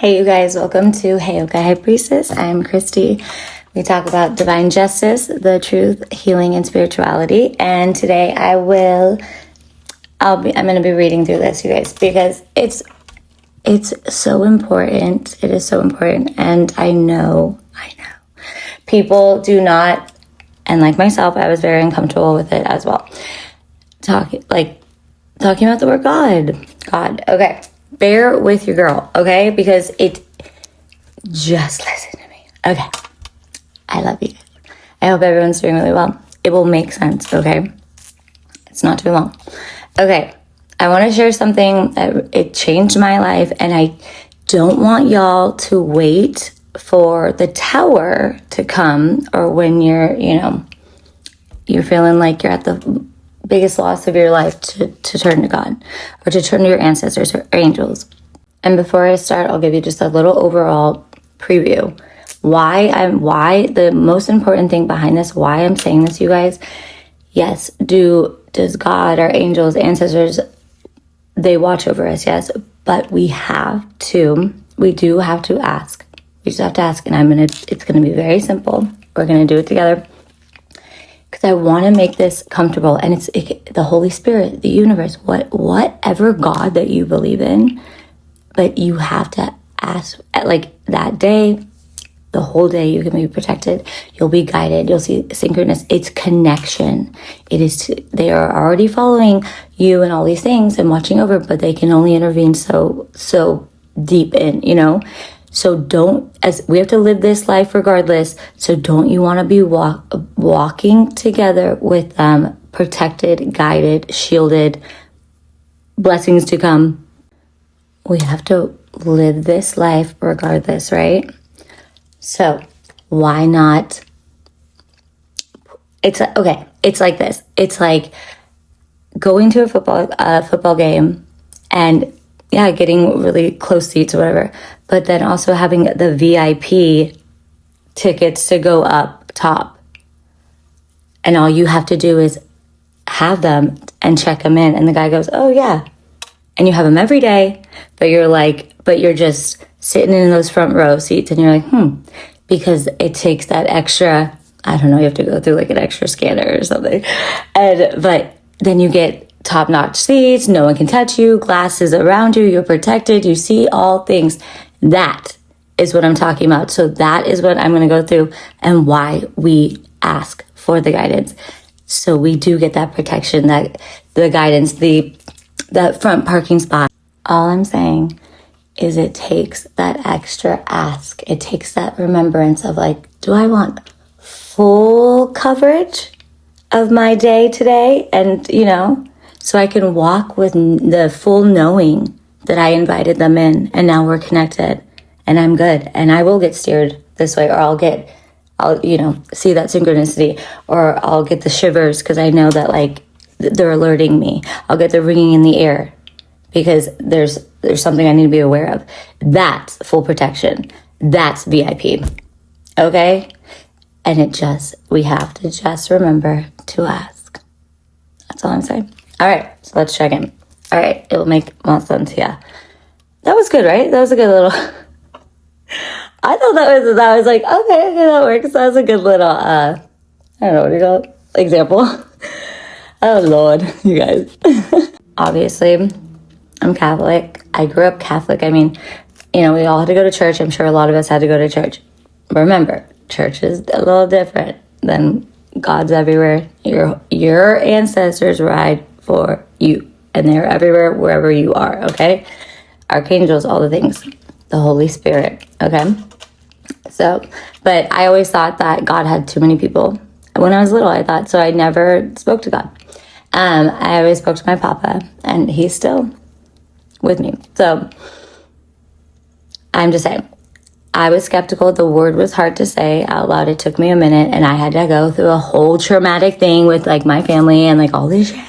Hey you guys, welcome to HEYOKA, Hey Priestess. I'm Christy. We talk about divine justice, the truth, healing, and spirituality. And today I'm going to be reading through this, you guys, because it's so important. It is so important. And I know people do not, and like myself, I was very uncomfortable with it as well. Talking about the word God. Okay. Bear with your girl, okay? Because just listen to me. Okay. I love you. I hope everyone's doing really well. It will make sense, okay? It's not too long. Okay. I want to share something. It changed my life, and I don't want y'all to wait for the tower to come, or when you're feeling like you're at the biggest loss of your life to turn to God, or to turn to your ancestors or angels. And before I start, I'll give you just a little overall preview. Why the most important thing behind this, why I'm saying this, you guys. Yes, does God, our angels, ancestors, they watch over us, yes, but we do have to ask. We just have to ask, and it's gonna be very simple. We're gonna do it together. Because I want to make this comfortable, and it's the Holy Spirit, the universe, whatever God that you believe in, but you have to ask. Like that day, the whole day, you can be protected. You'll be guided. You'll see synchronous. It's connection. They are already following you and all these things and watching over, but they can only intervene so deep in. So as we have to live this life regardless, so don't you want to be walking together with them, protected, guided, shielded, blessings to come? We have to live this life regardless, right? So why not? It's like this. It's like going to a football game and getting really close seats or whatever, but then also having the VIP tickets to go up top. And all you have to do is have them and check them in. And the guy goes, oh yeah. And you have them every day, but you're just sitting in those front row seats, and you're like, because it takes that extra, I don't know, you have to go through like an extra scanner or something. But then you get top-notch seats, no one can touch you, glasses around you, you're protected, you see all things. That is what I'm talking about. So that is what I'm going to go through, and why we ask for the guidance. So we do get that protection, that the guidance, that front parking spot. All I'm saying is it takes that extra ask. It takes that remembrance of like, do I want full coverage of my day today? And, so I can walk with the full knowing that I invited them in, and now we're connected, and I'm good, and I will get steered this way, or I'll see that synchronicity, or I'll get the shivers because I know that like they're alerting me. I'll get the ringing in the ear because there's something I need to be aware of. That's full protection. That's VIP. Okay? And we have to just remember to ask. That's all I'm saying. All right, so let's check in. All right, it will make more sense, yeah. That was good, right? That was a good little... I thought that was like, okay, that works. That was a good little, I don't know what you call it, example. Oh, Lord, you guys. Obviously, I'm Catholic. I grew up Catholic. I mean, we all had to go to church. I'm sure a lot of us had to go to church. But remember, church is a little different than God's everywhere. Your ancestors ride for you, and they're everywhere, wherever you are, okay? Archangels, all the things. The Holy Spirit, okay? So, but I always thought that God had too many people. When I was little, I thought, so I never spoke to God. I always spoke to my papa, and he's still with me. So I'm just saying, I was skeptical. The word was hard to say out loud. It took me a minute, and I had to go through a whole traumatic thing with like my family and like all this shit.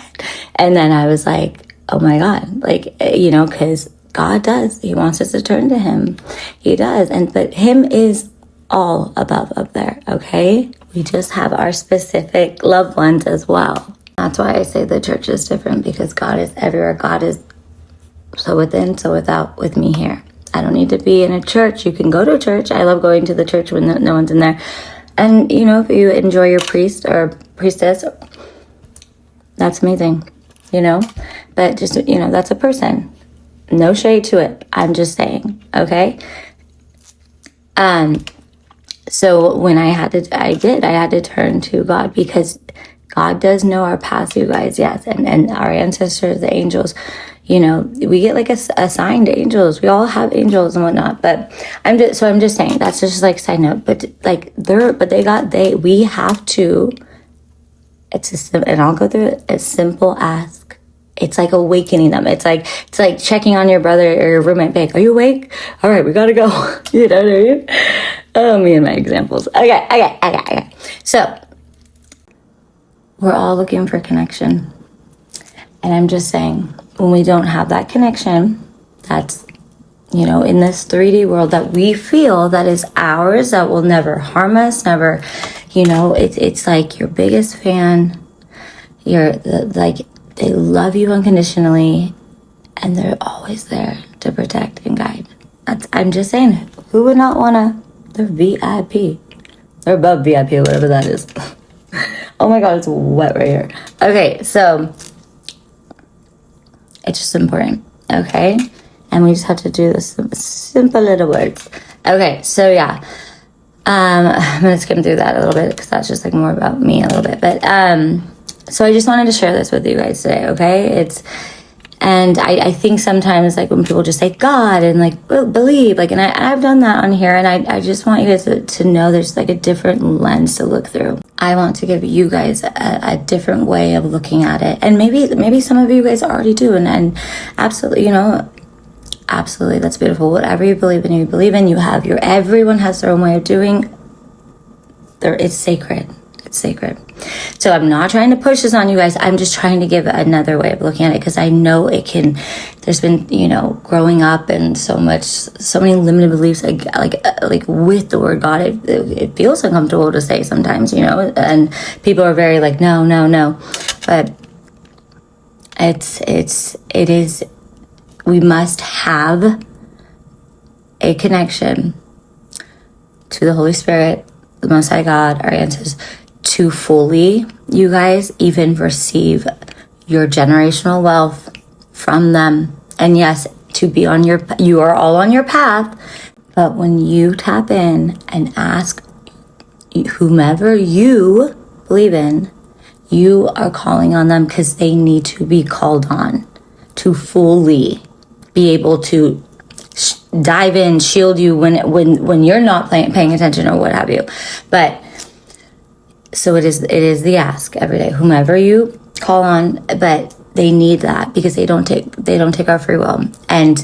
And then I was like, oh my God, like, because God does. He wants us to turn to him. He does. But him is all above up there, okay? We just have our specific loved ones as well. That's why I say the church is different, because God is everywhere. God is so within, so without, with me here at don't need to be in a church. You can go to a church. I love going to the church when no one's in there. And, you know, if you enjoy your priest or priestess, that's amazing, you know. But just, you know, that's a person. No shade to it. I'm just saying, okay? So when I had to turn to God, because God does know our past, you guys, yes. And our ancestors, the angels, you know, we get like assigned angels. We all have angels and whatnot. But I'm just saying, that's just like side note. But like we have to, and I'll go through it, a simple ask. It's like awakening them. It's like checking on your brother or your roommate. Like, are you awake? All right, we gotta go. You know what I mean? Oh, me and my examples. Okay. So we're all looking for connection. And I'm just saying, when we don't have that connection, that's, you know, in this 3D world that we feel that is ours, that will never harm us, never, you know, it's like your biggest fan. They love you unconditionally, and they're always there to protect and guide. I'm just saying, who would not want to? They're VIP. They're above VIP, whatever that is. Oh my God, it's wet right here. Okay, so it's just important, okay? And we just have to do this simple little words. Okay, so yeah. I'm going to skim through that a little bit because that's just like more about me a little bit. But so I just wanted to share this with you guys today, okay? And I think sometimes like when people just say God and like believe, like, and I've done that on here, and I just want you guys to know there's like a different lens to look through. I want to give you guys a different way of looking at it. And maybe some of you guys already do, and absolutely, you know, absolutely, that's beautiful. Whatever you believe in, you have everyone has their own way of doing. It's sacred. It's sacred. So I'm not trying to push this on you guys. I'm just trying to give another way of looking at it, because I know it can, there's been, you know, growing up and so many limited beliefs, like with the word God, it feels uncomfortable to say sometimes, you know, and people are very like, no. But it is, we must have a connection to the Holy Spirit, the Most High God, our ancestors, to fully, you guys, even receive your generational wealth from them. And yes, to be you are all on your path, but when you tap in and ask whomever you believe in, you are calling on them, because they need to be called on to fully be able to dive in, shield you when you're not paying attention or what have you. But so it is the ask every day, whomever you call on, but they need that, because they don't take our free will. And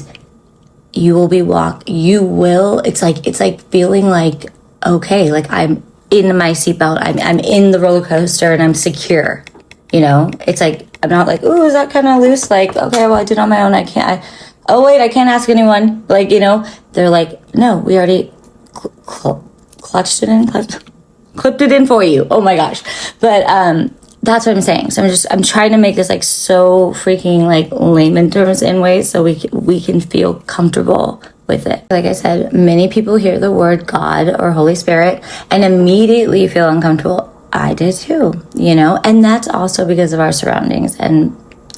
you will it's like feeling like, okay, like I'm in my seatbelt, I'm in the roller coaster and I'm secure, you know. It's like, I'm not like, ooh, is that kind of loose? Like, okay, well, I did it on my own, I can't ask anyone, like, you know. They're like, no, we already clipped it in for you. Oh my gosh. But that's what I'm saying. So I'm trying to make this like so freaking like layman terms in ways so we can feel comfortable with it. Like I said, many people hear the word God or Holy Spirit and immediately feel uncomfortable. I did too, you know. And that's also because of our surroundings, and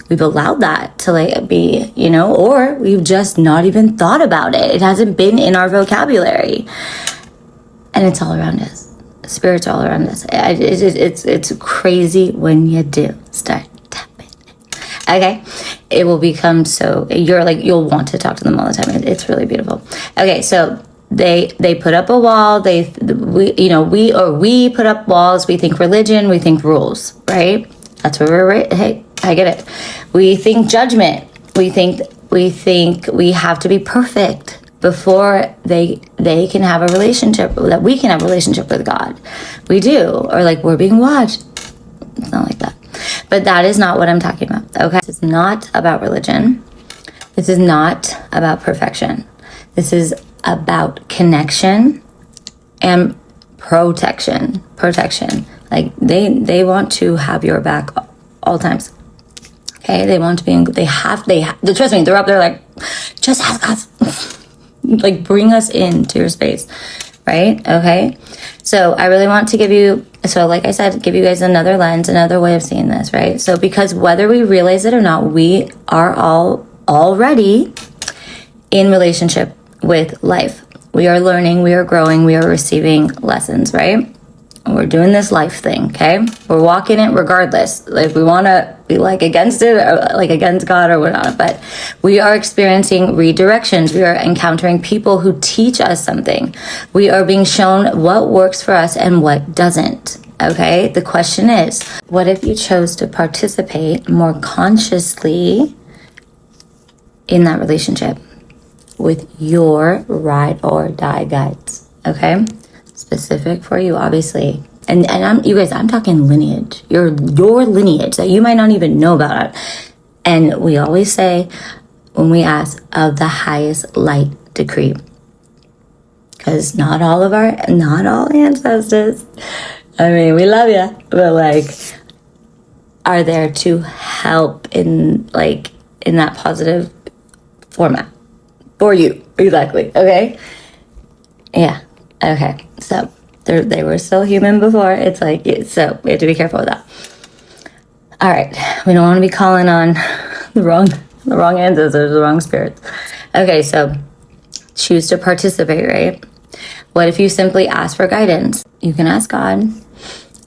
we've allowed that to like be, you know, or we've just not even thought about it. It hasn't been in our vocabulary, and it's all around us. Spirits all around us. It's crazy when you do start tapping. Okay, it will become so you'll want to talk to them all the time. It's really beautiful. Okay, so they put up a wall. We put up walls. We think religion. We think rules. Right? That's where we're right. Hey, I get it. We think judgment. We think we have to be perfect before they can have a relationship, that we can have a relationship with God. We do. Or like we're being watched. It's not like that. But that is not what I'm talking about. Okay? This is not about religion. This is not about perfection. This is about connection and protection. Like they want to have your back all times. Okay? They want to be trust me, they're up there like, just ask us. like bring us into your space, right? Okay. So I really want to give you, so like I said, give you guys another lens, another way of seeing this, right? So because whether we realize it or not, we are all already in relationship with life. We are learning, we are growing, we are receiving lessons, right? We're doing this life thing, okay? We're walking it regardless. Like we want to be like against it or like against God or whatnot, but we are experiencing redirections. We are encountering people who teach us something. We are being shown what works for us and what doesn't, okay? The question is, what if you chose to participate more consciously in that relationship with your ride or die guides, okay? Specific for you, obviously. And I'm talking lineage. Your lineage that you might not even know about it. And we always say when we ask of the highest light decree. Because not all ancestors, I mean, we love you, but like are there to help in that positive format for you. Exactly. Okay. Yeah. Okay, so they were still human before. It's like, so we have to be careful with that. All right, we don't want to be calling on the wrong ancestors, the wrong spirits. Okay, so choose to participate, right? What if you simply ask for guidance? You can ask God,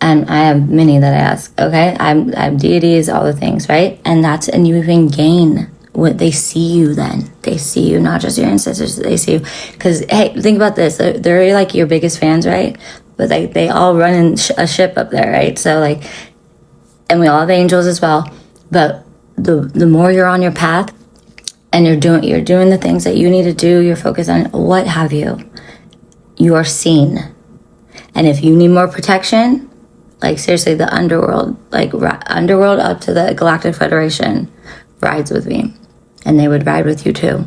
and I have many that I ask. Okay, I have deities, all the things, right? And you even gain. What they see you then. They see you, not just your ancestors, they see you. Because, hey, think about this. They're like your biggest fans, right? But they all run in a ship up there, right? So like, and we all have angels as well. But the more you're on your path and you're doing the things that you need to do, you're focused on what have you, you are seen. And if you need more protection, like seriously, the underworld, like underworld up to the Galactic Federation rides with me. And they would ride with you too.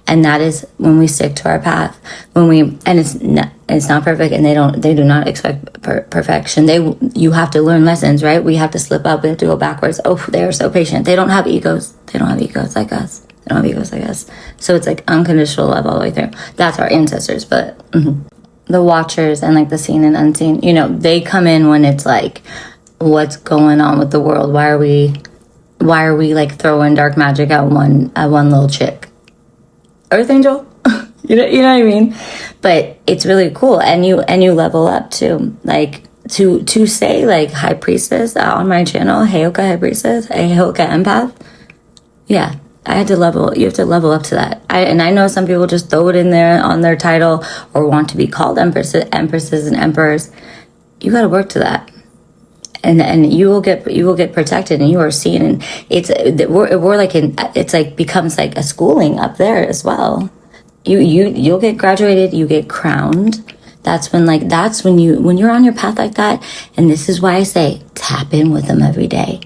And that is when we stick to our path. It's not perfect, and they do not expect perfection. You have to learn lessons, right? We have to slip up, we have to go backwards. Oh, they are so patient. They don't have egos. They don't have egos like us. So it's like unconditional love all the way through. That's our ancestors, but the watchers and like the seen and unseen, they come in when it's like, what's going on with the world? Why are we like throwing dark magic at one little chick? Earth angel? you know what I mean? But it's really cool, and you level up too. Like to say like High Priestess on my channel, HEYOKA High Priestess, HEYOKA Empath. Yeah, you have to level up to that. I know some people just throw it in there on their title or want to be called empresses and emperors. You got to work to that. And you will get protected, and you are seen, and it's like becomes like a schooling up there as well. You'll get graduated, you get crowned. That's when you're on your path like that. And this is why I say tap in with them every day.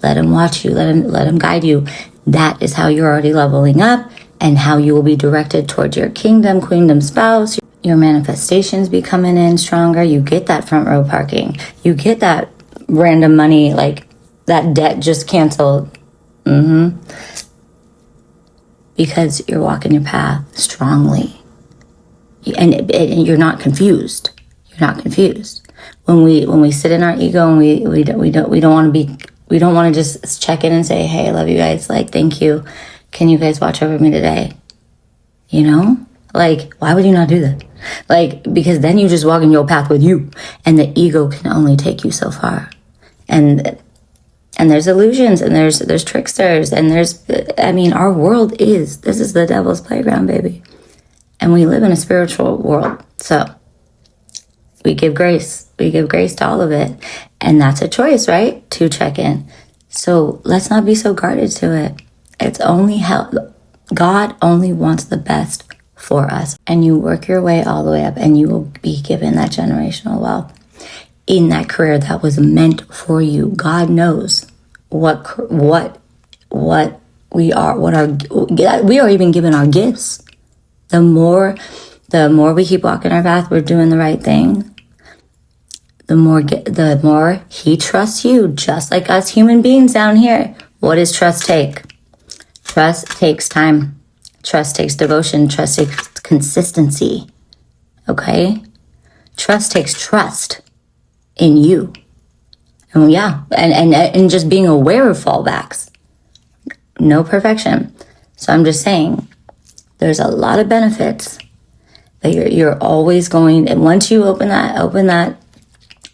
Let them watch you. Let them guide you. That is how you're already leveling up, and how you will be directed towards your queendom spouse. Your manifestations be coming in stronger. You get that front row parking. You get that random money, like that debt just canceled. Because you're walking your path strongly. And you're not confused. When we sit in our ego and we don't want to just check in and say, hey, I love you guys. Like, thank you. Can you guys watch over me today? Like, why would you not do that? Like, because then you just walk in your path with you, and the ego can only take you so far. And there's illusions, and there's tricksters, and our world this is the devil's playground, baby. And we live in a spiritual world. So we give grace to all of it. And that's a choice, right? To check in. So let's not be so guarded to it. It's only God only wants the best for us. And you work your way all the way up, and you will be given that generational wealth in that career that was meant for you. God knows what we are, we are even given our gifts. The more we keep walking our path, we're doing the right thing. The more he trusts you, just like us human beings down here. What does trust take? Trust takes time. Trust takes devotion. Trust takes consistency. Okay? Trust takes trust in you. And yeah, and just being aware of fallbacks. No perfection. So I'm just saying, there's a lot of benefits that you're always going, and once you open that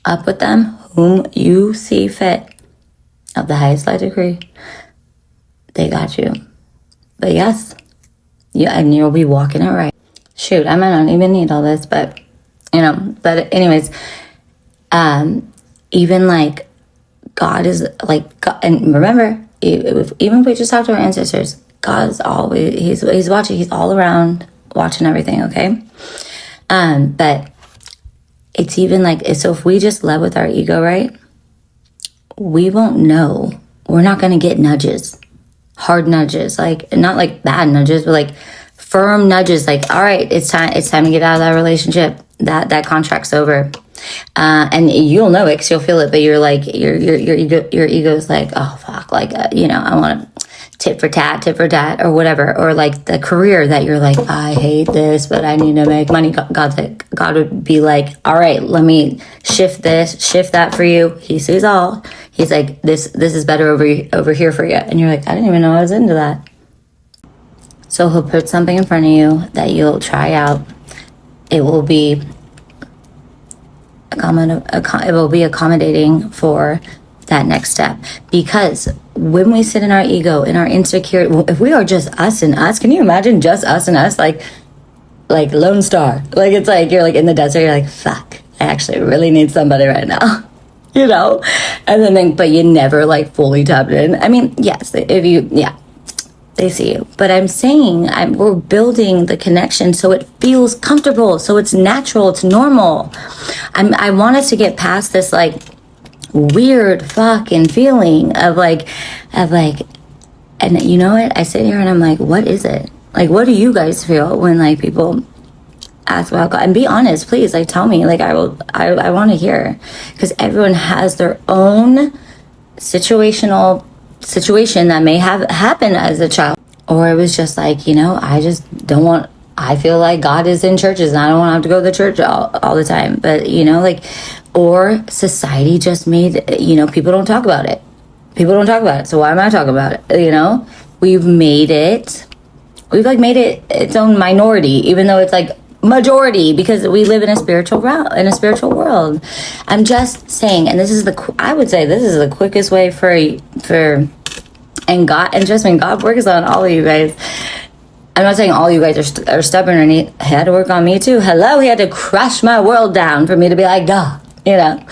up with them, whom you see fit, of the highest light degree, they got you. But yes, and you'll be walking it right. Shoot, I might not even need all this, but but anyways, even like God is like, God, and remember, even if we just talk to our ancestors, God is always, he's watching, he's all around, watching everything, okay? But it's even like, so if we just led with our ego, right, we won't know. We're not going to get nudges, hard nudges, like not like bad nudges, but like firm nudges, like, all right, it's time to get out of that relationship. That contract's over. And you'll know it because you'll feel it, but you're like, your ego's like, oh fuck, like, I want to tit for tat or whatever, or like the career that you're like, I hate this, but I need to make money. God would be like, all right, let me shift that for you. He sees all. He's like, this is better over here for you. And you're like, I didn't even know I was into that. So he'll put something in front of you that you'll try out. It will be accommodating for that next step. Because when we sit in our ego, in our insecurity, if we are just us and us, can you imagine just us and us, like Lone Star? Like, it's like you're like in the desert, you're like, fuck, I actually really need somebody right now. And then but you never like fully tapped in. I mean, yes, they see you. But I'm saying we're building the connection so it feels comfortable, so it's natural, it's normal. I want us to get past this like weird fucking feeling of like, and you know what? I sit here and I'm like, what is it? Like, what do you guys feel when like people ask about God? And be honest, please. Like, tell me. Like, I want to hear, because everyone has their own situation that may have happened as a child, or it was just like, I feel like God is in churches and I don't want to have to go to the church all the time. But or society just made, people don't talk about it. So why am I talking about it? We've made it its own minority, even though it's like majority, because we live in a spiritual world. I'm just saying, and I would say this is the quickest way for and God, and just when God works on all of you guys. I'm not saying all you guys are stubborn, and he had to work on me too. Hello, he had to crush my world down for me to be like, God, and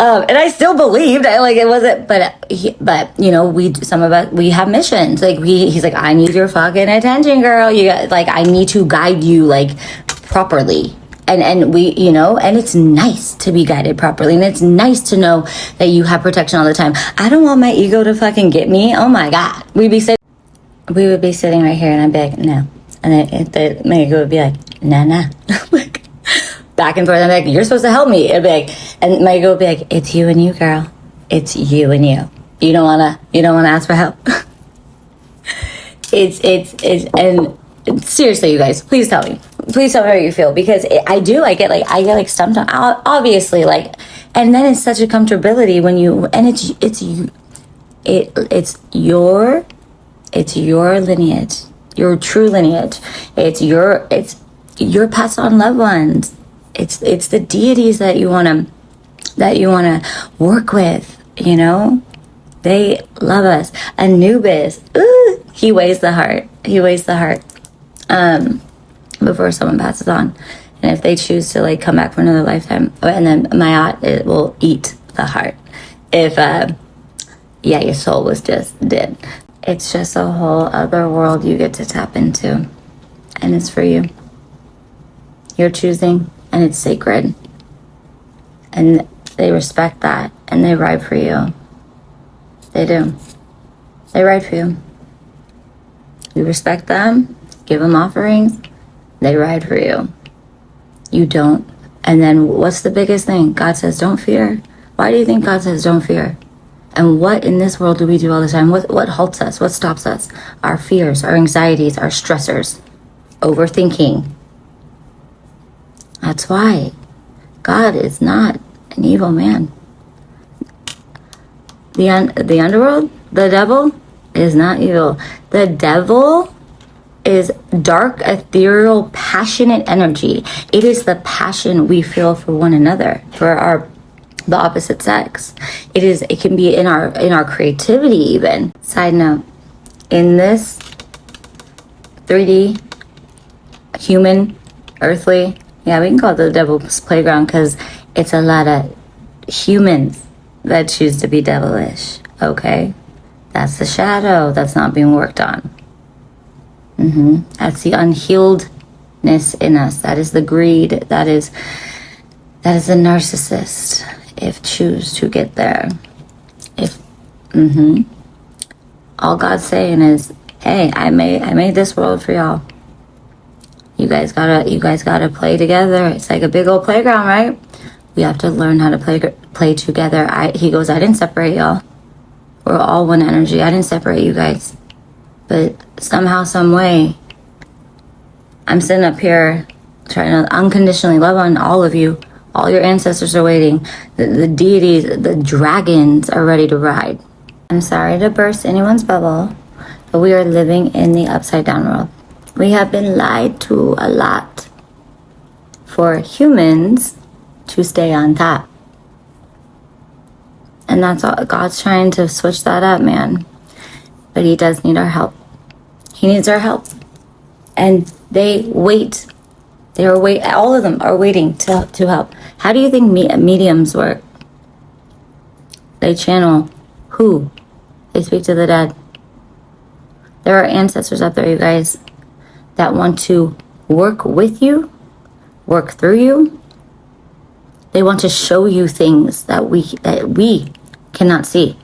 I still believed, like it wasn't, some of us, we have missions. Like he's like, I need your fucking attention, girl. You got, like, I need to guide you like properly. And we, and it's nice to be guided properly. And it's nice to know that you have protection all the time. I don't want my ego to fucking get me. Oh my God. We would be sitting right here and I'd be like, no. And then my ego would be like, nah. Like, back and forth. I'm like, you're supposed to help me. It'd be like, and my ego would be like, it's you and you, girl. It's you and you. You don't wanna ask for help. And seriously, you guys, please tell me how you feel, because I get stumped on, obviously, like, and then it's such a comfortability when you, and it's your lineage, your true lineage. It's your passed on loved ones. It's the deities that you wanna work with. They love us. Anubis, ooh, he weighs the heart. Before someone passes on, and if they choose to like come back for another lifetime, and then Mayat, it will eat the heart. If your soul was just dead. It's just a whole other world you get to tap into, and it's for you. You're choosing, and it's sacred, and they respect that, and they ride for you. They do. They ride for you. You respect them, give them offerings, they ride for you. You don't. And then what's the biggest thing? God says, don't fear. Why do you think God says don't fear? And what in this world do we do all the time? What halts us? What stops us? Our fears, our anxieties, our stressors, overthinking. That's why God is not an evil man. The underworld, the devil, is not evil. The devil is dark, ethereal, passionate energy. It is the passion we feel for one another, for the opposite sex. It can be in our creativity even. Side note, in this 3D, human, earthly, yeah, we can call it the devil's playground because it's a lot of humans that choose to be devilish, okay? That's the shadow that's not being worked on. That's the unhealedness in us. That is the greed. That is the narcissist. If choose to get there. All God's saying is, hey, I made this world for y'all. You guys gotta play together. It's like a big old playground, right? We have to learn how to play together. He goes, I didn't separate y'all. We're all one energy. I didn't separate you guys. But somehow, some way, I'm sitting up here trying to unconditionally love on all of you. All your ancestors are waiting. The deities, the dragons are ready to ride. I'm sorry to burst anyone's bubble, but we are living in the upside down world. We have been lied to a lot for humans to stay on top. And that's all. God's trying to switch that up, man. But he does need our help. He needs our help. And they wait. All of them are waiting to help. How do you think mediums work? They channel who? They speak to the dead. There are ancestors out there, you guys, that want to work with you, work through you. They want to show you things that we cannot see,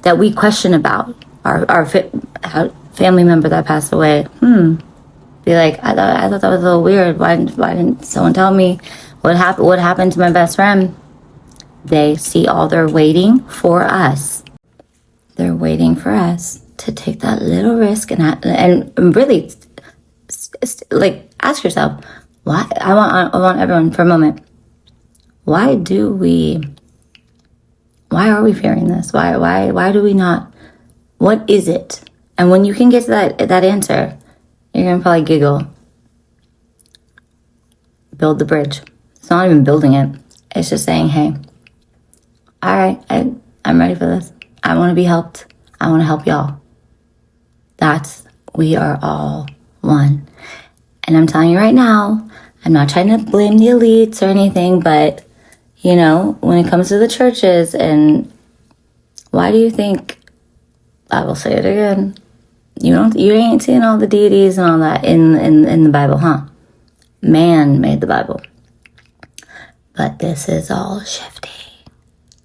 that we question about. Our family member that passed away. Be like, I thought that was a little weird. Why didn't someone tell me what happened to my best friend? They see all they're waiting for us. They're waiting for us to take that little risk and really, like, ask yourself, why? I want everyone for a moment. Why are we fearing this? Why do we not? What is it? And when you can get to that answer, you're going to probably giggle. Build the bridge. It's not even building it. It's just saying, hey, all right, I'm ready for this. I want to be helped. I want to help y'all. We are all one. And I'm telling you right now, I'm not trying to blame the elites or anything, but, you know, when it comes to the churches, and why do you think, I will say it again, you ain't seeing all the deities and all that in the Bible, huh? Man made the Bible. But this is all shifty.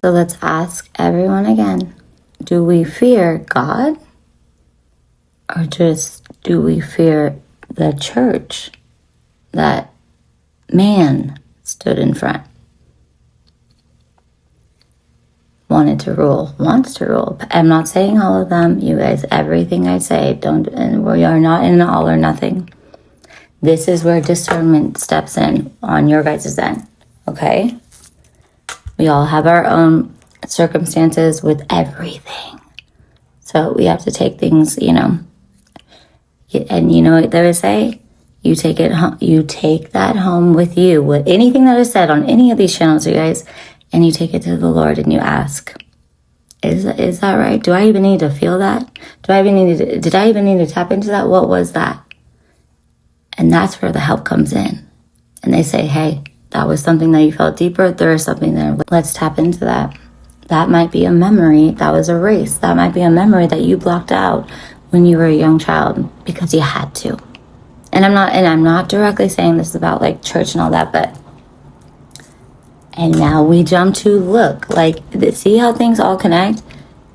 So let's ask everyone again. Do we fear God? Or just do we fear the church that man stood in front? Wants to rule. I'm not saying all of them. You guys, everything I say, and we are not in all or nothing. This is where discernment steps in on your guys' end, okay? We all have our own circumstances with everything. So we have to take things, and you know what they would say? You take that home with you. With anything that is said on any of these channels, you guys, and you take it to the Lord and you ask, is that right? Do I even need to feel that? Did I even need to tap into that? What was that? And that's where the help comes in. And they say, hey, that was something that you felt deeper. There is something there. Let's tap into that. That might be a memory that was erased. That might be a memory that you blocked out when you were a young child because you had to. And I'm not directly saying this about like church and all that, but and now we jump to look, like, see how things all connect?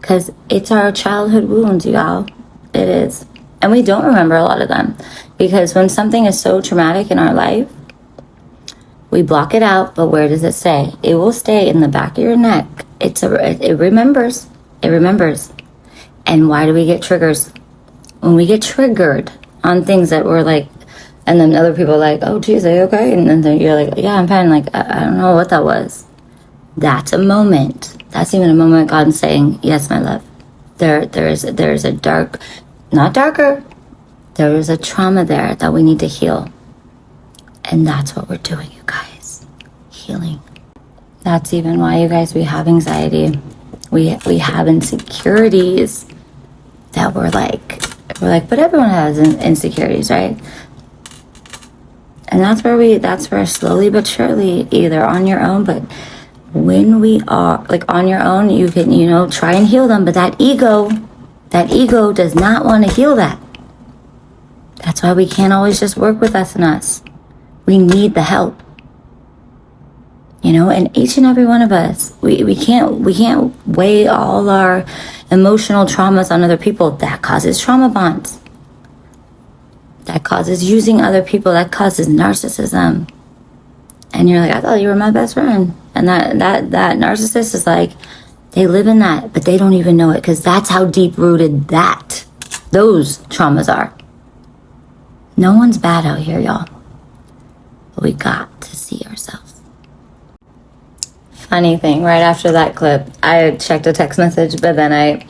Because it's our childhood wounds, y'all. It is. And we don't remember a lot of them. Because when something is so traumatic in our life, we block it out, but where does it stay? It will stay in the back of your neck. It remembers. It remembers. And why do we get triggers? When we get triggered on things that we're like, and then other people are like, oh, geez, are you okay? And then you're like, yeah, I'm fine. Like, I don't know what that was. That's a moment. That's even a moment God's saying, yes, my love. There's a dark, not darker. There is a trauma there that we need to heal. And that's what we're doing, you guys. Healing. That's even why, you guys, we have anxiety. We have insecurities that we're like, but everyone has insecurities, right? And that's where slowly but surely, either on your own, but when we are like on your own, you can, try and heal them. But that ego does not want to heal that. That's why we can't always just work with us and us. We need the help. And each and every one of us, we can't weigh all our emotional traumas on other people. That causes trauma bonds. That causes using other people. That causes narcissism. And you're like, I thought you were my best friend. And that narcissist is like, they live in that, but they don't even know it, because that's how deep rooted those traumas are. No one's bad out here, y'all. But we got to see ourselves. Funny thing, right after that clip, I checked a text message, but then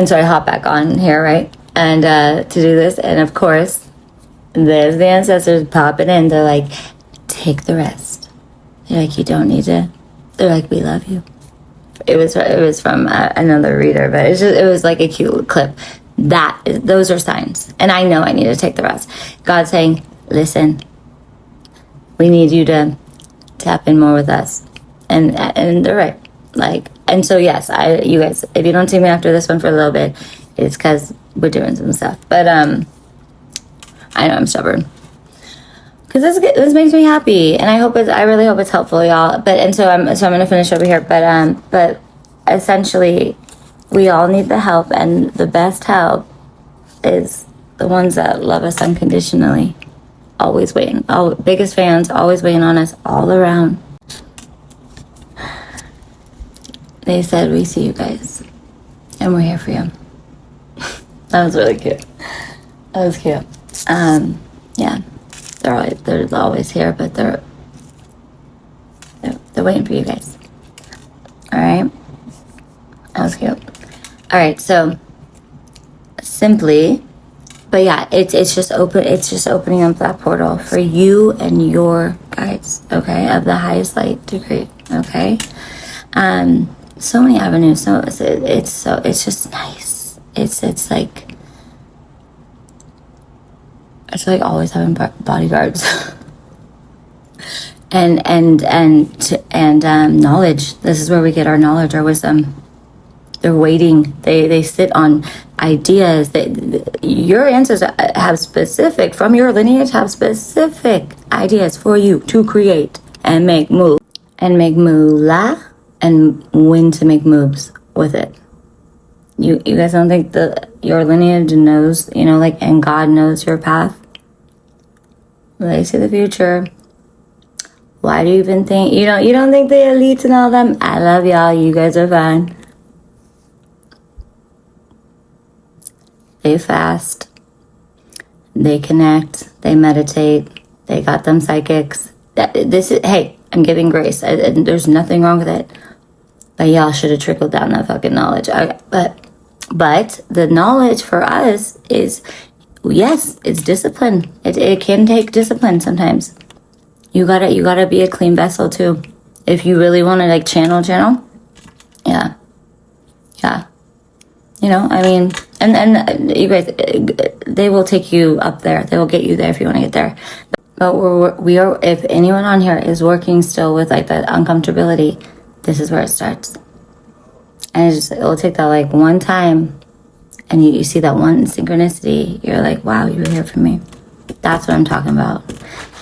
so I hop back on here, right? And to do this, and of course, there's the ancestors popping in. They're like, take the rest. They're like, you don't need to. They're like, we love you. It was from another reader, but it was like a cute clip. Those are signs, and I know I need to take the rest. God's saying, listen, we need you to tap in more with us. And they're right. Like, and so yes, you guys, if you don't see me after this one for a little bit, it's because we're doing some stuff. But I know I'm stubborn, because this makes me happy, and I really hope it's helpful, y'all. So I'm gonna finish over here. But essentially, we all need the help, and the best help is the ones that love us unconditionally, always waiting. Biggest fans, always waiting on us all around. They said, we see you guys, and we're here for you. That was really cute. That was cute. Yeah, they're always here, but they're waiting for you guys. All right, that was cute. All right, so simply, but yeah, it's just opening up that portal for you and your guides, okay, of the highest light degree, okay. So many avenues. So it's just nice. It's like always having bodyguards. and knowledge. This is where we get our knowledge, our wisdom. They're waiting. They sit on ideas that your ancestors from your lineage have specific ideas for you to create and make moolah, and when to make moves with it. You guys don't think your lineage knows, and God knows your path? They see the future. Why do you even think, you don't think the elites and all them? I love y'all. You guys are fine. They fast. They connect. They meditate. They got them psychics. Hey, I'm giving grace. There's nothing wrong with it. But y'all should have trickled down that fucking knowledge. But the knowledge for us is, yes, it's discipline. It can take discipline sometimes. You gotta be a clean vessel too. If you really want to channel. Yeah. And you guys, they will take you up there. They will get you there if you want to get there. But we are. If anyone on here is working still with that uncomfortability, this is where it starts. And it will take that one time, and you see that one synchronicity. You're like, wow, you were here for me. That's what I'm talking about.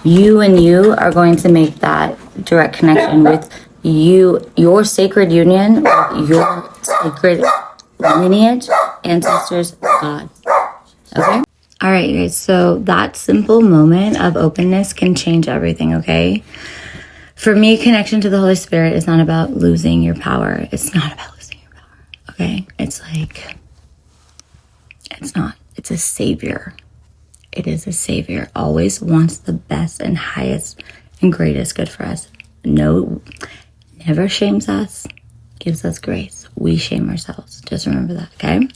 You and you are going to make that direct connection with your sacred union, with your sacred lineage, ancestors, God. Okay? All right, you guys. So that simple moment of openness can change everything, okay? For me, connection to the Holy Spirit is not about losing your power. It's not about losing your power, Okay? It's like, it's not. It's a savior. It is a savior. Always wants the best and highest and greatest good for us. No, never shames us, gives us grace. We shame ourselves. Just remember that, okay?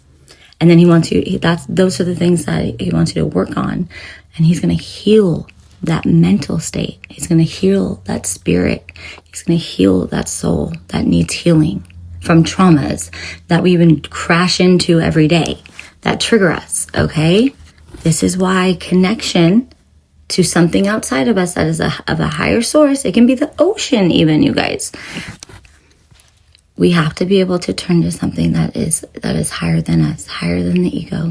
And then he wants you, those are the things that he wants you to work on. And he's going to heal that mental state. He's going to heal that spirit. He's going to heal that soul that needs healing from traumas that we even crash into every day that trigger us, okay? This is why connection to something outside of us that is of a higher source, it can be the ocean even, you guys. We have to be able to turn to something that is higher than us, higher than the ego.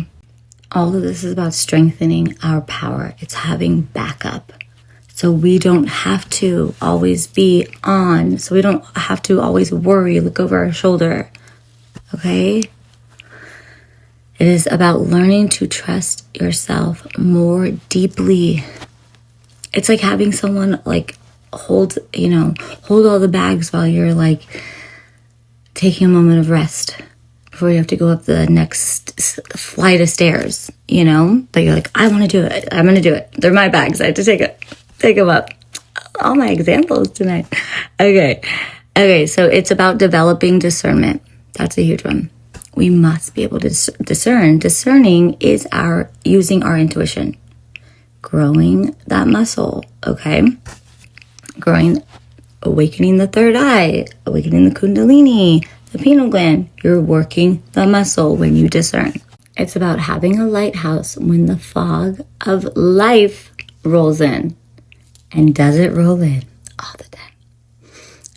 All of this is about strengthening our power. It's having backup. So we don't have to always be on. So we don't have to always worry, look over our shoulder. Okay? It is about learning to trust yourself more deeply. It's like having someone like hold all the bags while you're like taking a moment of rest before you have to go up the next flight of stairs, But you're like, I want to do it. I'm going to do it. They're my bags. I have to take them up. All my examples tonight. Okay. So it's about developing discernment. That's a huge one. We must be able to discern. Discerning is using our intuition. Growing that muscle, okay? Awakening the third eye, awakening the kundalini, the pineal gland. You're working the muscle when you discern. It's about having a lighthouse when the fog of life rolls in. And does it roll in? All the time.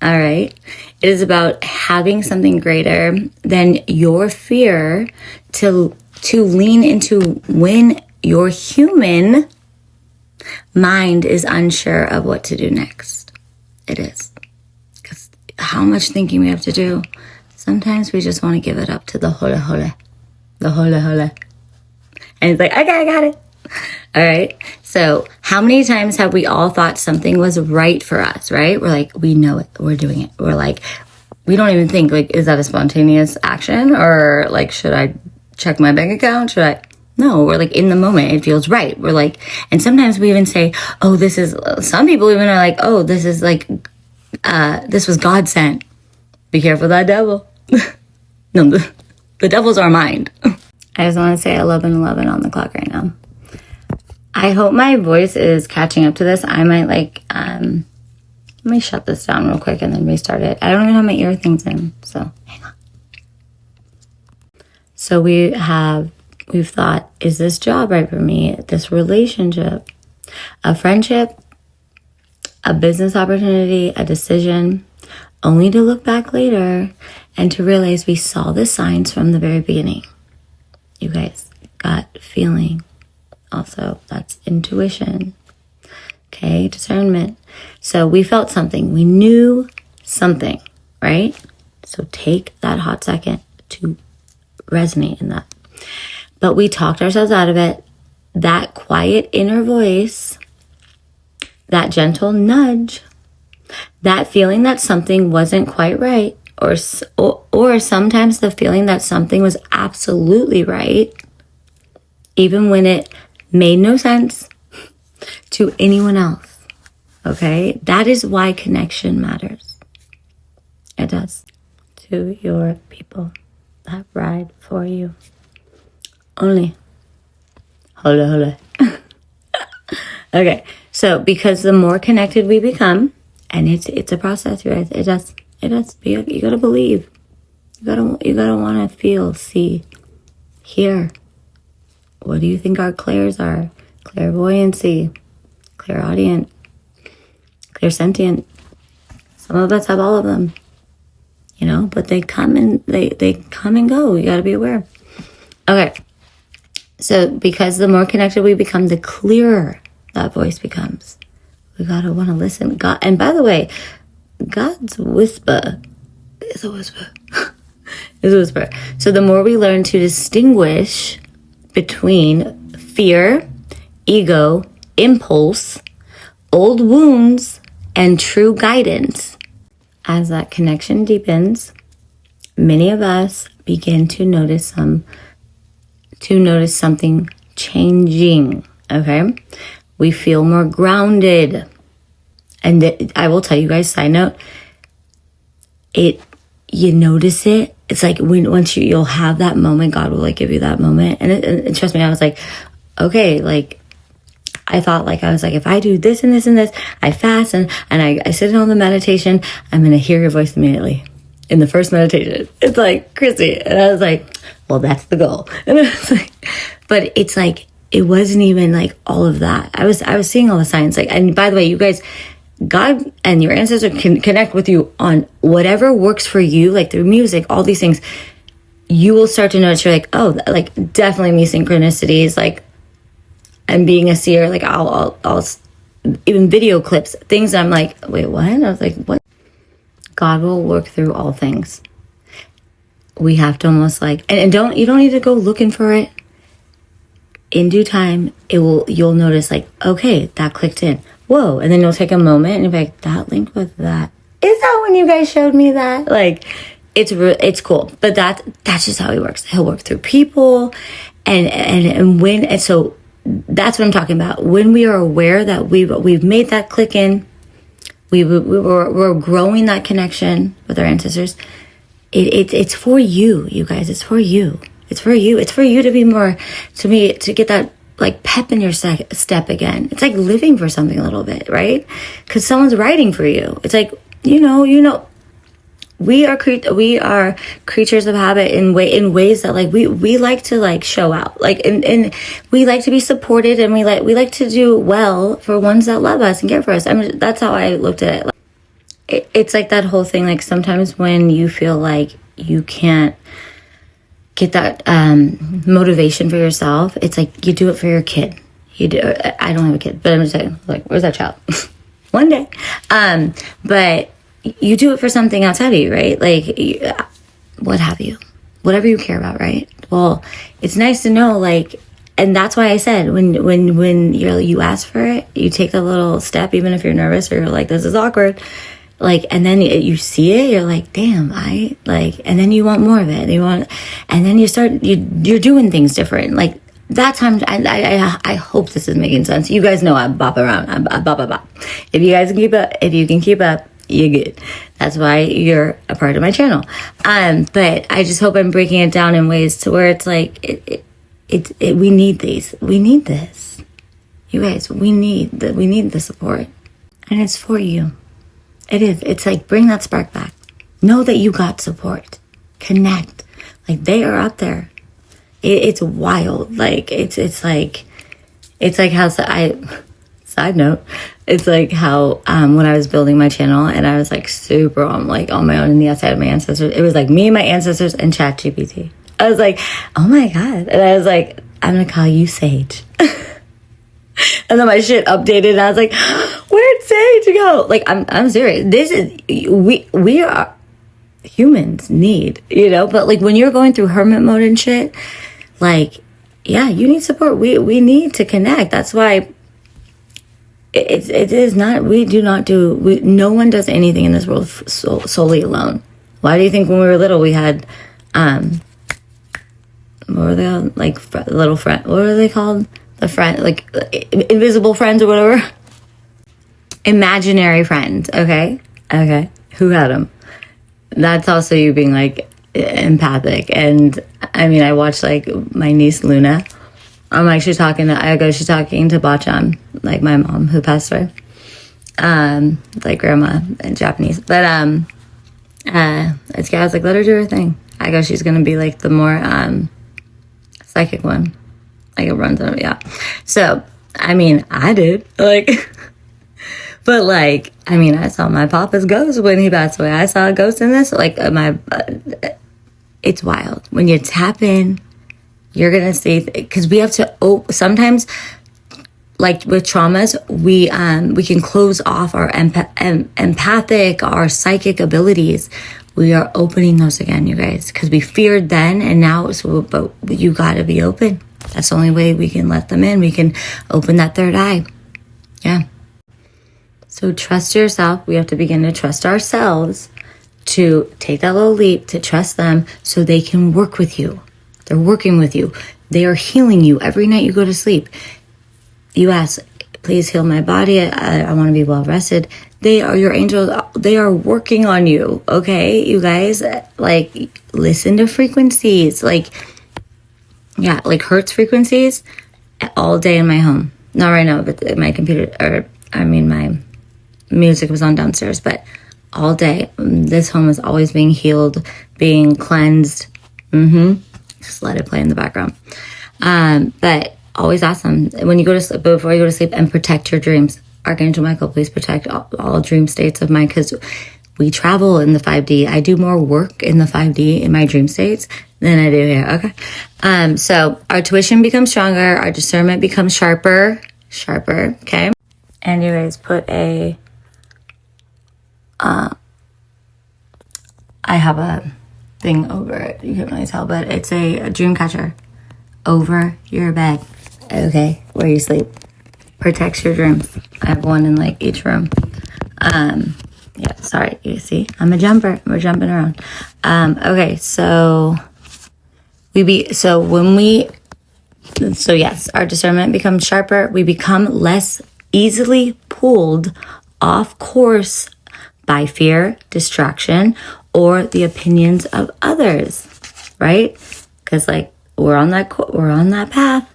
All right? It is about having something greater than your fear to lean into when your human mind is unsure of what to do next. It is. Because how much thinking we have to do. Sometimes we just want to give it up to the hole. The hole. And it's like, okay, I got it. All right. So how many times have we all thought something was right for us, right? We're like, we know it. We're doing it. We're like, we don't even think, like, is that a spontaneous action? Or like, should I check my bank account? Should I? No, we're like in the moment. It feels right. We're like, and sometimes we even say, oh, some people even are like, oh, this is like, this was God sent. Be careful of that devil. No, the devil's our mind. I just want to say 11:11 on the clock right now. I hope my voice is catching up to this. I might let me shut this down real quick and then restart it. I don't even have my ear things in, so hang on. So we've thought, is this job right for me? This relationship, a friendship, a business opportunity, a decision, only to look back later and to realize we saw the signs from the very beginning. You guys, gut feeling. Also, that's intuition. Okay, discernment. So we felt something. We knew something, right? So take that hot second to resonate in that. But we talked ourselves out of it. That quiet inner voice, that gentle nudge, that feeling that something wasn't quite right, or sometimes the feeling that something was absolutely right, even when it made no sense to anyone else. Okay? That is why connection matters. It does. To your people that ride for you. Only. Hola. Okay. So, because the more connected we become, and it's a process, you guys. It does. You gotta believe. You gotta want to feel, see, hear. What do you think our clairs are? Clairvoyancy, clairaudient, clairsentient. Some of us have all of them, but they come and they come and go. You got to be aware. Okay. So because the more connected we become, the clearer that voice becomes. We got to want to listen. God, and by the way, God's whisper is a whisper. Is a whisper. So the more we learn to distinguish between fear, ego, impulse, old wounds, and true guidance, as that connection deepens, many of us begin to notice something changing, okay? We feel more grounded. And I will tell you guys, side note, you notice it. It's like once you'll have that moment, God will like give you that moment. And trust me, I was like, okay, like I thought like, I was like, if I do this and this and this, I fast and I sit on the meditation, I'm going to hear your voice immediately in the first meditation. It's like, Chrissy. And I was like, well, that's the goal. And I was like, but it's like, it wasn't even like all of that. I was seeing all the signs. Like, and by the way, you guys, God and your ancestors can connect with you on whatever works for you, like through music, all these things. You will start to notice, you're like, oh, like definitely me synchronicities, like I'm being a seer, like I'll even video clips, things I'm like, wait, what? I was like, what? God will work through all things. We have to almost like, and you don't need to go looking for it. In due time, you'll notice like, okay, that clicked in. Whoa. And then you'll take a moment and you'll be like, that linked with that. Is that when you guys showed me that? Like, it's cool. But that's just how he works. He'll work through people. And so that's what I'm talking about. When we are aware that we've made that click in, we're growing that connection with our ancestors. It's for you, you guys. It's for you. It's for you. It's for you to be more, to get that like pep in your step again. It's like living for something a little bit, right? Because someone's writing for you. It's like, you know, we are creatures of habit in ways that like we like to like show out, like and we like to be supported, and we like to do well for ones that love us and care for us. I mean, that's how I looked at it. It's like that whole thing. Like sometimes when you feel like you can't get that motivation for yourself, it's like you do it for your kid. You do. I don't have a kid, but I'm just saying, like, where's that child? One day. But you do it for something outside of you, right? Like, what have you? Whatever you care about, right? Well, it's nice to know, like, and that's why I said when you ask for it, you take the little step, even if you're nervous or you're like, this is awkward. Like, and then you see it, you're like, damn, and then you want more of it. And then you're doing things different. Like that time, I hope this is making sense. You guys know I bop around. I bop. If you guys can keep up, you're good. That's why you're a part of my channel. But I just hope I'm breaking it down in ways to where it's like, we need these. We need this. You guys, we need the support. And it's for you. It is. It's like, bring that spark back. Know that you got support. Connect. Like, they are up there. It's wild. Like, it's like how, side note, it's like how, when I was building my channel and I was like super on my own and the outside of my ancestors, it was like me, my ancestors, and ChatGPT. I was like, oh my God. And I was like, I'm going to call you Sage. And then my shit updated and I was like, where'd Sage go? Like, I'm serious. This is, we are, humans need, but like when you're going through hermit mode and shit, like, yeah, you need support. We need to connect. That's why no one does anything in this world solely alone. Why do you think when we were little, we had, what were they called? Like little friend, what were they called? The friend, like invisible friends or whatever. Imaginary friends. Okay. Who had them? That's also you being like empathic. And I mean, I watched like my niece Luna. I'm like, she's talking to Bachan, like my mom who passed away. Like grandma in Japanese. But I was like, let her do her thing. I go, she's gonna be like the more psychic one. Like it runs out, yeah. So, I mean, I did, like, but like, I mean, I saw my papa's ghost when he passed away. I saw a ghost in this, like, it's wild. When you tap in, you're gonna see, because we have to, sometimes, like with traumas, we can close off our empathic, our psychic abilities. We are opening those again, you guys, because we feared then, and now, but you gotta be open. That's the only way we can let them in. We can open that third eye. Yeah. So trust yourself. We have to begin to trust ourselves to take that little leap, to trust them so they can work with you. They're working with you. They are healing you every night you go to sleep. You ask, please heal my body. I want to be well rested. They are your angels. They are working on you. Okay, you guys, like, listen to frequencies. Like, yeah, like Hertz frequencies all day in my home. Not right now, but my computer, my music was on downstairs, but all day. This home is always being healed, being cleansed. Just let it play in the background. But always ask them when you go to sleep, before you go to sleep, and protect your dreams. Archangel Michael, please protect all dream states of mine, because we travel in the 5D. I do more work in the 5D in my dream states than I do here. Okay. So our tuition becomes stronger. Our discernment becomes sharper. Okay. And you guys put I have a thing over it. You can't really tell, but it's a dream catcher over your bed. Okay, where you sleep. Protects your dreams. I have one in like each room. Yeah, sorry, you see, I'm a jumper. We're jumping around. Okay, so yes, our discernment becomes sharper. We become less easily pulled off course by fear, distraction, or the opinions of others, right? Because like we're on that path,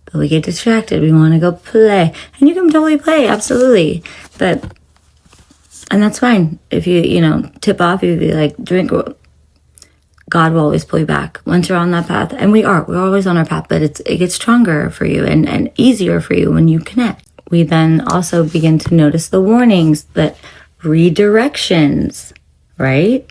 but we get distracted. We want to go play, and you can totally play, absolutely. And that's fine. If you tip off, you'd be like, drink. God will always pull you back once you're on that path, and we're always on our path. But it gets stronger for you and easier for you when you connect. We then also begin to notice the warnings, that redirections, right?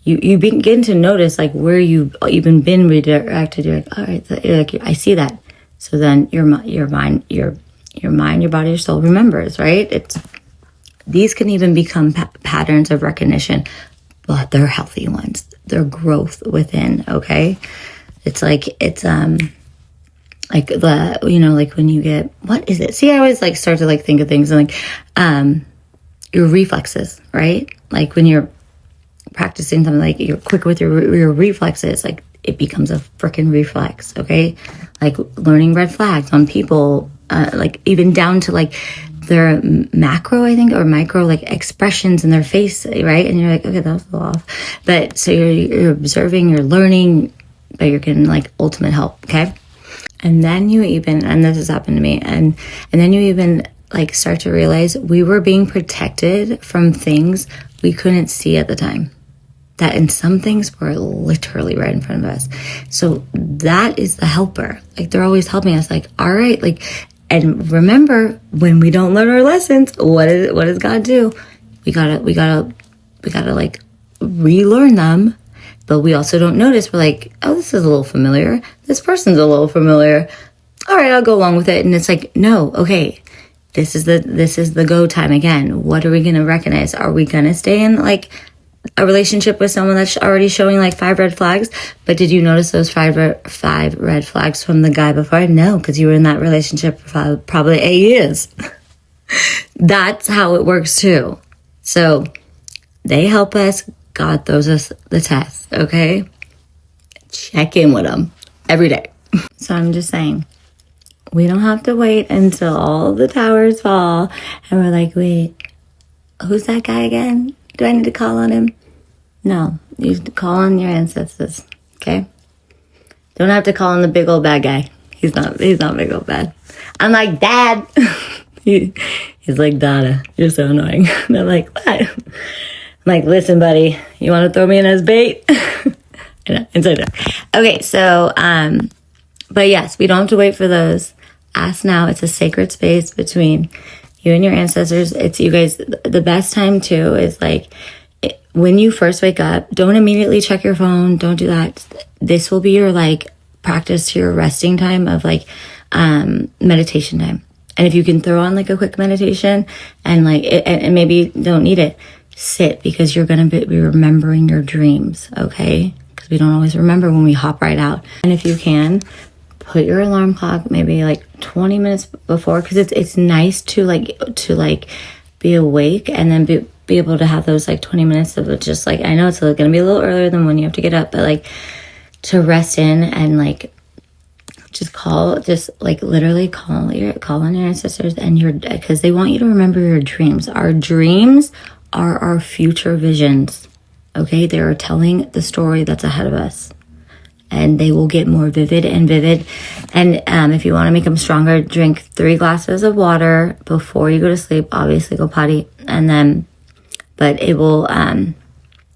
You begin to notice like where you've even been redirected. You're like, all right, you're like, I see that. So then your mind, your body, your soul remembers, right? These can even become patterns of recognition, but they're healthy ones. They're growth within. Okay, it's like like when you get, what is it? See, I always like start to like think of things and like your reflexes, right? Like when you're practicing something, like you're quick with your reflexes, like it becomes a freaking reflex. Okay, like learning red flags on people, like even down to like their macro, I think, or micro, like expressions in their face, right? And you're like, okay, that was a little off. But so you're observing, you're learning, but you're getting like ultimate help. Okay. And then you even, and this has happened to me, and then you even like start to realize we were being protected from things we couldn't see at the time. That, and some things were literally right in front of us. So that is the helper. Like they're always helping us. Like, all right, like, and remember, when we don't learn our lessons, what does God do? We gotta like relearn them. But we also don't notice. We're like, oh, this is a little familiar. This person's a little familiar. All right, I'll go along with it. And it's like, no, okay, this is the go time again. What are we gonna recognize? Are we gonna stay in like a relationship with someone that's already showing like 5 red flags? But did you notice those 5 red flags from the guy before? No, because you were in that relationship for probably 8 years. That's how it works too. So they help us. God throws us the test, okay? Check in with them every day. So I'm just saying, we don't have to wait until all the towers fall and we're like, wait, who's that guy again? Do I need to call on him? No, you call on your ancestors, okay? Don't have to call on the big old bad guy. He's not big old bad. I'm like, Dad. He's like, Dada, you're so annoying. And I'm like, what? I'm like, listen, buddy, you want to throw me in as bait? And so, okay, so, but yes, we don't have to wait for those. Ask now. It's a sacred space between you and your ancestors. It's you guys. The best time too is like when you first wake up. Don't immediately check your phone. Don't do that. This will be your like practice to your resting time of like meditation time. And if you can throw on like a quick meditation and like and maybe don't need it, sit, because you're gonna be remembering your dreams. Okay, because we don't always remember when we hop right out. And if you can, put your alarm clock maybe like 20 minutes before, because it's nice to like be awake and then be able to have those like 20 minutes of just like, I know it's going to be a little earlier than when you have to get up, but like to rest in and like literally call on your ancestors and because they want you to remember your dreams. Our dreams are our future visions. Okay, they are telling the story that's ahead of us, and they will get more vivid and vivid. And if you want to make them stronger, drink 3 glasses of water before you go to sleep. Obviously, go potty, but it will.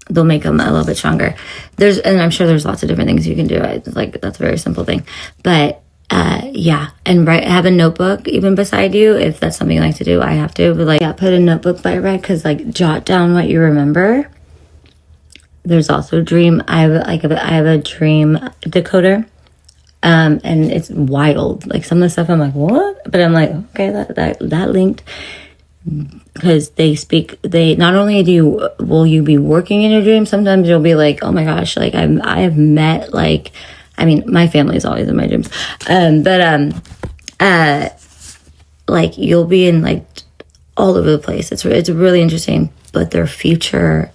They'll make them a little bit stronger. And I'm sure there's lots of different things you can do. Like that's a very simple thing, but and have a notebook even beside you if that's something you like to do. I have to, but put a notebook by your bed, because like jot down what you remember. There's also dream. I have a dream decoder, and it's wild. Like some of the stuff I'm like, what? But I'm like, okay, that linked, because they not only will you be working in your dreams, sometimes you'll be like, oh my gosh, like I have met like, I mean, my family is always in my dreams, like you'll be in like all over the place. It's really interesting. But their future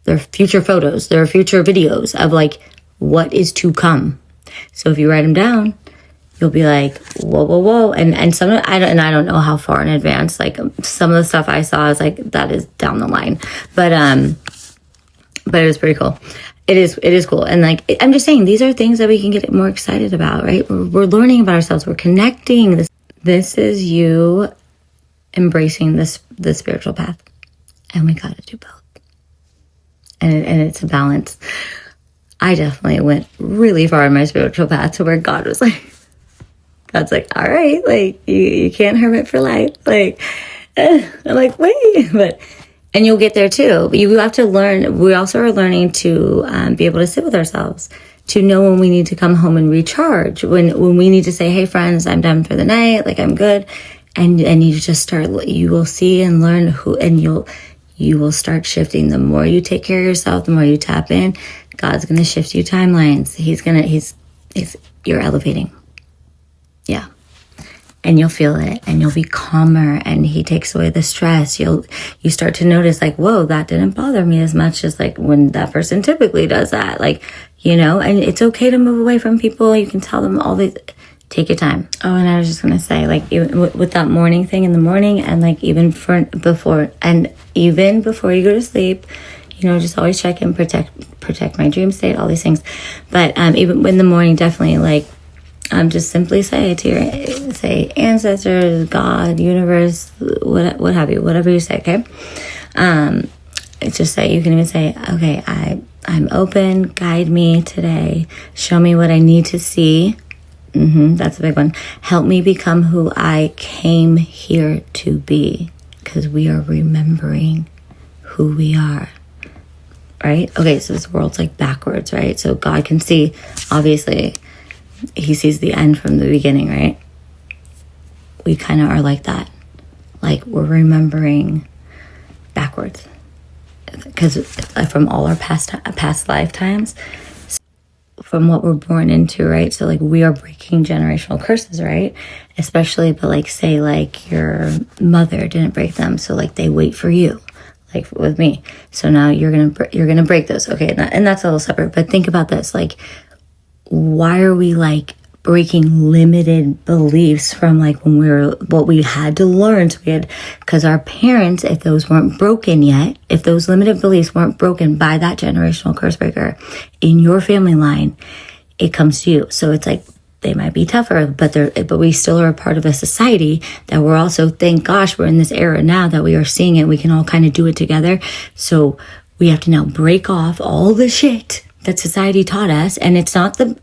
photos, their future videos of like what is to come. So if you write them down, you'll be like, whoa. And some of I don't know how far in advance. Like some of the stuff I saw is like that is down the line. But it was pretty cool. It is cool. And like I'm just saying, these are things that we can get more excited about, right? We're learning about ourselves. We're connecting. This is you embracing the spiritual path, and we got to do both, and it's a balance. I definitely went really far in my spiritual path to where God's like, all right, like you can't hermit for life, like I'm like, wait, and you'll get there too. But you have to learn. We also are learning to be able to sit with ourselves, to know when we need to come home and recharge, when we need to say, hey friends, I'm done for the night, like I'm good. And you just start, you will see and learn you will start shifting. The more you take care of yourself, the more you tap in, God's going to shift you timelines. You're elevating. Yeah. And you'll feel it, and you'll be calmer, and he takes away the stress. You start to notice like, whoa, that didn't bother me as much as like when that person typically does that. Like, and it's okay to move away from people. You can tell them all these. Take your time. Oh, and I was just going to say, like, even with that morning thing in the morning, and like even before you go to sleep, just always check in, protect my dream state, all these things. But even in the morning, definitely like just simply say ancestors, God, universe, what have you, whatever you say. Okay. Just say, you can even say, okay, I'm open, guide me today, show me what I need to see. That's a big one. Help me become who I came here to be, because we are remembering who we are, right? Okay, so this world's like backwards, right? So God can see, obviously, he sees the end from the beginning, right? We kind of are like that. Like we're remembering backwards, because from all our past lifetimes, from what we're born into, right? So like we are breaking generational curses, right? Especially, but like say like your mother didn't break them, so like they wait for you, like with me. So now you're gonna break those, okay? And that's a little separate. But think about this, like why are we like breaking limited beliefs from like when what we had to learn? So because our parents, if those weren't broken yet, if those limited beliefs weren't broken by that generational curse breaker in your family line, it comes to you. So it's like they might be tougher, but we still are a part of a society that we're also, thank gosh, we're in this era now that we are seeing it. We can all kind of do it together. So we have to now break off all the shit that society taught us, and it's not the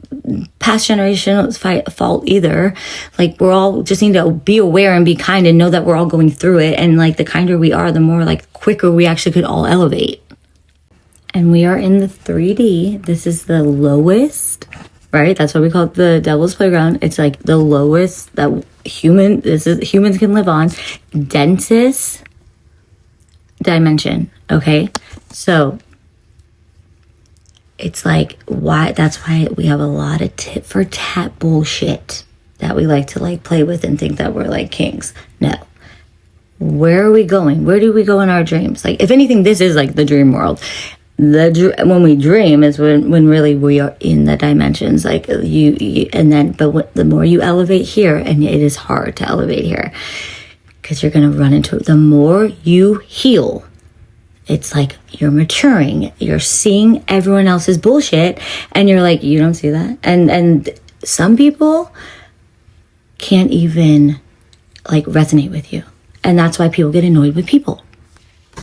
past generation's fault either. Like we all just need to be aware and be kind and know that we're all going through it, and like the kinder we are, the more like quicker we actually could all elevate. And we are in the 3D. This is the lowest, right? That's why we call it the devil's playground. It's like the lowest that humans can live on, densest dimension. Okay, so it's like, that's why we have a lot of tit for tat bullshit that we like to like play with and think that we're like kings. No, where are we going? Where do we go in our dreams? Like, if anything, this is like the dream world. When we dream is when really we are in the dimensions, like you and then, but the more you elevate here, and it is hard to elevate here because you're going to run into it. The more you heal, it's like you're maturing, you're seeing everyone else's bullshit, and you're like, you don't see that. And some people can't even like resonate with you, and that's why people get annoyed with people.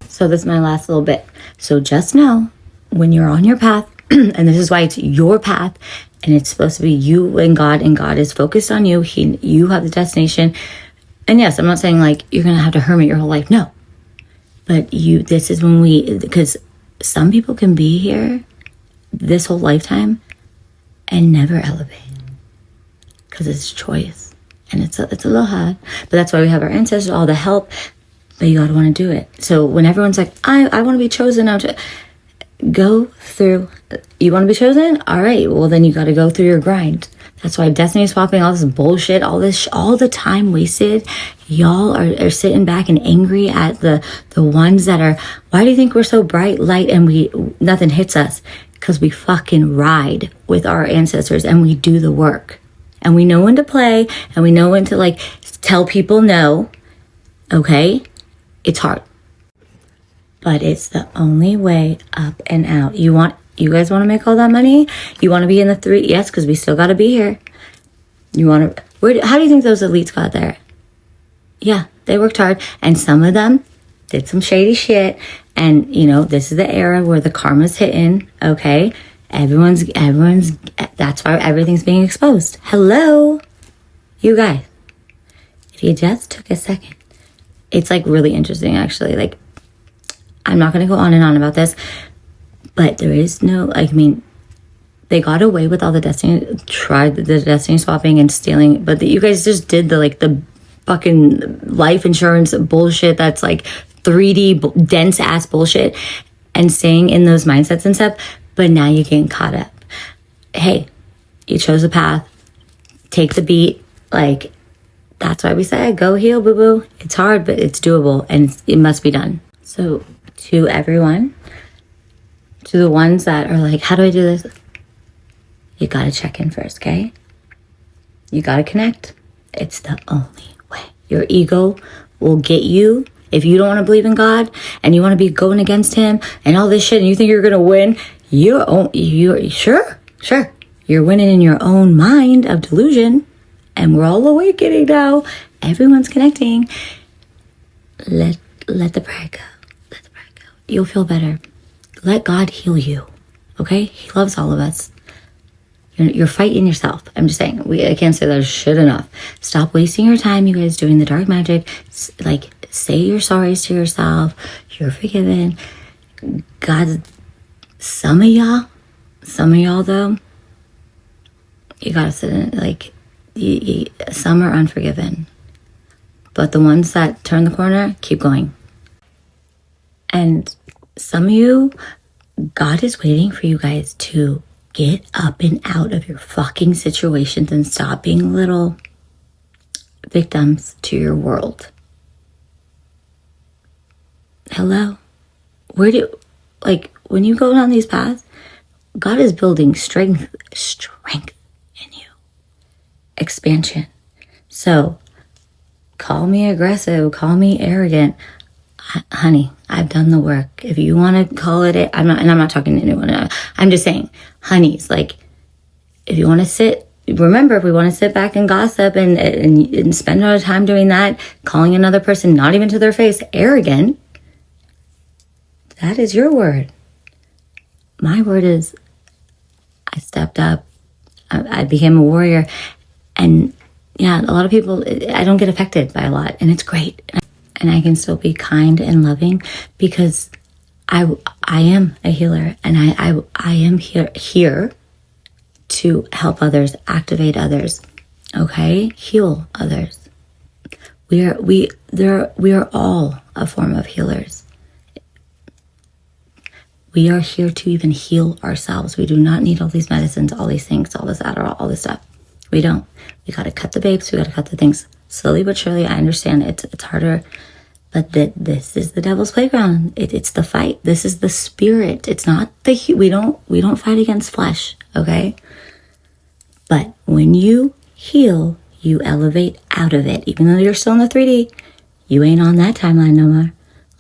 So this is my last little bit. So just know when you're on your path, and this is why it's your path, and it's supposed to be you and God is focused on you. You have the destination. And yes, I'm not saying like you're going to have to hermit your whole life. No. But this is when because some people can be here this whole lifetime and never elevate because it's choice. And it's a little hard. But that's why we have our ancestors, all the help. But you gotta want to do it. So when everyone's like, I want to be chosen now, go through. You want to be chosen? All right. Well, then you got to go through your grind. That's why destiny swapping, all this bullshit, all the time wasted. Y'all are sitting back and angry at the ones that are. Why do you think we're so bright, light, and nothing hits us? Because we fucking ride with our ancestors and we do the work, and we know when to play, and we know when to like tell people no. Okay. It's hard, but it's the only way up and out. You guys want to make all that money? You want to be in the 3? Yes, because we still got to be here. You want to, how do you think those elites got there? Yeah, they worked hard, and some of them did some shady shit. And this is the era where the karma's hitting. Okay. Everyone's, that's why everything's being exposed. Hello, you guys, if you just took a second. It's like really interesting, actually. Like, I'm not going to go on and on about this, but there is no, they got away with all the tried the destiny swapping and stealing, but you guys just did the fucking life insurance bullshit that's like 3D dense ass bullshit and staying in those mindsets and stuff. But now you're getting caught up. Hey, you chose a path, take the beat, that's why we say, go heal, boo-boo. It's hard, but it's doable, and it must be done. So to everyone, to the ones that are like, how do I do this? You got to check in first, okay? You got to connect. It's the only way. Your ego will get you. If you don't want to believe in God and you want to be going against him and all this shit and you think you're going to win, you're sure. You're winning in your own mind of delusion. And we're all awakening now. Everyone's connecting. Let the pride go. Let the pride go. You'll feel better. Let God heal you. Okay? He loves all of us. You're fighting yourself. I'm just saying. I can't say that shit enough. Stop wasting your time, you guys, doing the dark magic. Say your sorries to yourself. You're forgiven. God, some of y'all though, you gotta sit in some are unforgiven, but the ones that turn the corner keep going. And some of you, God is waiting for you guys to get up and out of your fucking situations and stop being little victims to your world. Hello? When you go down these paths, God is building strength in you. Expansion. So call me aggressive, call me arrogant. Honey, I've done the work. If you want to call it, I'm not talking to anyone. I'm just saying, honeys, if you want to remember, if we want to sit back and gossip and spend our time doing that, calling another person, not even to their face, arrogant, that is your word. My word is, I stepped up. I became a warrior. And yeah, a lot of people, I don't get affected by a lot, and it's great. And I can still be kind and loving because I am a healer, and I am here to help others, activate others, okay? Heal others. We are all a form of healers. We are here to even heal ourselves. We do not need all these medicines, all these things, all this Adderall, all this stuff. We don't. We got to cut the babes. We got to cut the things slowly but surely. I understand it's harder But this is the devil's playground. It's the fight. This is the spirit. It's not we don't fight against flesh, okay? But when you heal, you elevate out of it. Even though you're still in the 3D, you ain't on that timeline no more.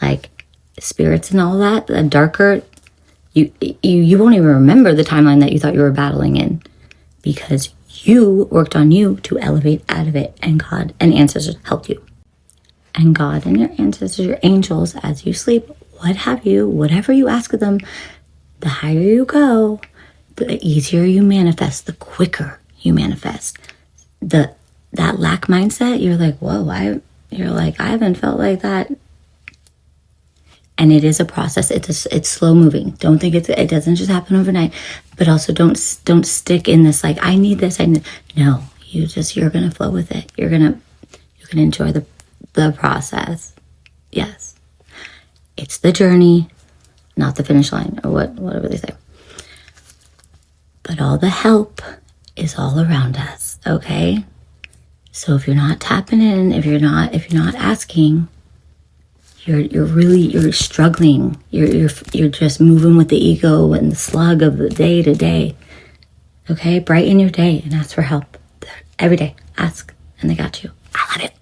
Like spirits and all that, the darker, you won't even remember the timeline that you thought you were battling in, because you worked on you to elevate out of it, and God and ancestors helped you. And God and your ancestors, your angels, as you sleep, what have you, whatever you ask of them, the higher you go, the easier you manifest, the quicker you manifest. That lack mindset, you're like, whoa, I haven't felt like that. And it is a process. It's slow moving. Don't think it doesn't just happen overnight. But also don't stick in this like, I need this. No, you're gonna flow with it. You're gonna enjoy the process. Yes, it's the journey, not the finish line, or whatever they say. But all the help is all around us. Okay, so if you're not tapping in, if you're not asking, you're struggling. You're just moving with the ego and the slug of the day to day. Okay, brighten your day and ask for help every day. Ask, and they got you. I love it.